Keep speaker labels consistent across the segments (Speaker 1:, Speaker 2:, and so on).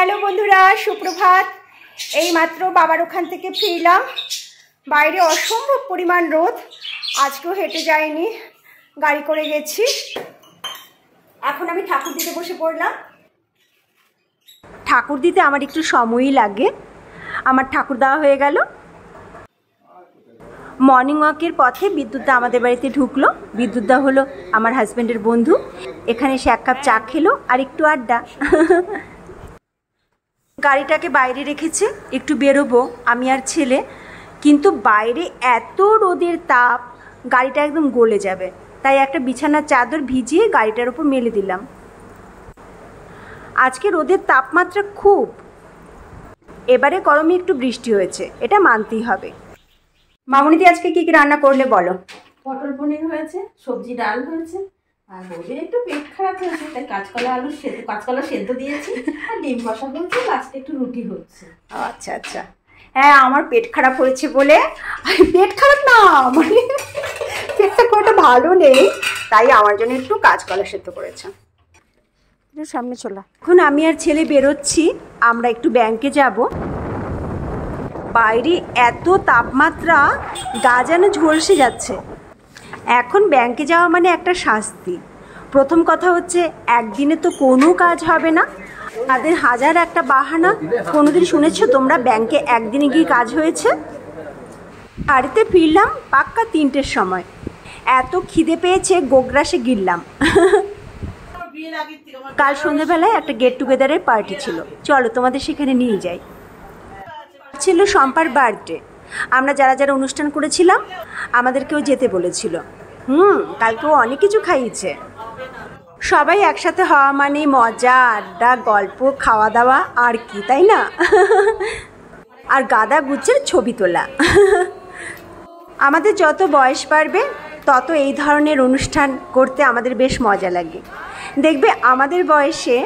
Speaker 1: Hello বন্ধুরা, সুপ্রভাত। এই মাত্র বাবার ওখান থেকে ফিরলাম। বাইরে অসম্ভব পরিমাণ রোদ। আজকেও হেঁটে যাইনি, গাড়ি করে গেছি। এখন আমি ঠাকুর দিতে বসে পড়লাম। ঠাকুর দিতে আমার একটু সময়ই লাগে। আমার ঠাকুর দেওয়া হয়ে গেল। মর্নিং ওয়াকের পথে বিদ্যুৎদা আমাদের বাড়িতে ঢুকলো। বিদ্যুৎদা হলো আমার হাজব্যান্ডের বন্ধু। এখানে সে এক কাপ চা খেলো আর একটু আড্ডা। গাড়িটাকে বাইরে রেখেছে, একটু বেরোবো আমি আর ছেলে, কিন্তু বাইরে এত রোদের তাপ, গাড়িটা একদম গলে যাবে। তাই একটা বিছানার চাদর ভিজিয়ে গাড়িটার উপর মেলে দিলাম। আজকে রোদের তাপমাত্রা খুব। এবারে গরমে একটু বৃষ্টি হয়েছে, এটা মানতেই হবে। মামুনিদি আজকে কি কি রান্না করলে বলো?
Speaker 2: পটল পনির হয়েছে, সবজি ডাল হয়েছে, আর ওদের একটু পেট খারাপ হয়েছে তাই কাঁচকলা সেদ্ধ দিয়েছি আর ডিম কষা হয়েছে, লাস্টে একটু রুটি হচ্ছে।
Speaker 1: আচ্ছা আচ্ছা, হ্যাঁ আমার পেট খারাপ হয়েছে বলে, পেট খারাপ না মানে পেটটা খুব একটা ভালো নেই, তাই আমার জন্য একটু কাঁচকলা সেদ্ধ করেছে। সামনে চলো। এখন আমি আর ছেলে বেরোচ্ছি, আমরা একটু ব্যাংকে যাব। বাইরে এত তাপমাত্রা, গা যেন ঝলসে যাচ্ছে। এখন ব্যাংকে যাওয়া মানে একটা শাস্তি। প্রথম কথা হচ্ছে একদিনে তো কোনো কাজ হবে না, তাদের হাজার একটা বাহানা। কোনোদিন শুনেছো তোমরা ব্যাংকে একদিনে গিয়ে কাজ হয়েছে? বাড়িতে ফিরলাম পাক্কা 3টের সময়। এত খিদে পেয়েছে গোগ্রাসে গিরলাম। কাল সন্ধ্যেবেলায় একটা গেট টুগেদারের পার্টি ছিল, চলো তোমাদের সেখানে নিয়ে যাই। ছিল শম্পার বার্থডে। আমরা যারা যারা অনুষ্ঠান করেছিলাম আমাদেরকেও যেতে বলেছিল। কালকেও অনেক কিছু খাইয়েছে। সবাই একসাথে হওয়া মানে মজা, আড্ডা, গল্প, খাওয়া দাওয়া আর কি, তাই না? আর গাদা গুচ্ছের ছবি তোলা। আমাদের যত বয়স বাড়বে তত এই ধরনের অনুষ্ঠান করতে আমাদের বেশ মজা লাগে। দেখবে আমাদের বয়সে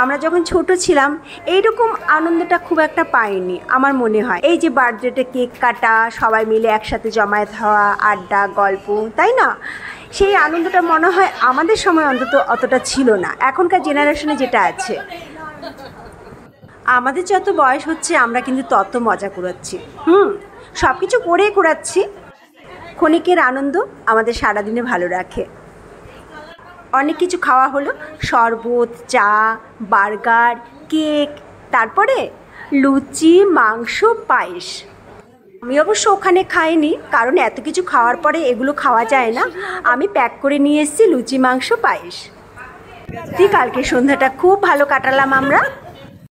Speaker 1: আমরা যখন ছোট ছিলাম এইরকম আনন্দটা খুব একটা পাইনি আমার মনে হয়। এই যে বার্থডেতে কেক কাটা, সবাই মিলে একসাথে জমায়েত হওয়া, আড্ডা, গল্প, তাই না? সেই আনন্দটা মনে হয় আমাদের সময় অন্তত অতটা ছিল না, এখনকার জেনারেশনে যেটা আছে। আমাদের যত বয়স হচ্ছে আমরা কিন্তু তত মজা কুড়াচ্ছি। সব কিছু করেই কুড়াচ্ছি। ক্ষণিকের আনন্দ আমাদের সারাদিনে ভালো রাখে। অনেক কিছু খাওয়া হলো, শরবত, চা, বার্গার, কেক, তারপরে লুচি, মাংস, পায়েস। আমি অবশ্য ওখানে খাইনি, কারণ এত কিছু খাওয়ার পরে এগুলো খাওয়া যায় না। আমি প্যাক করে নিয়ে এসেছি লুচি, মাংস, পায়েস। কালকে সন্ধ্যাটা খুব ভালো কাটালাম আমরা।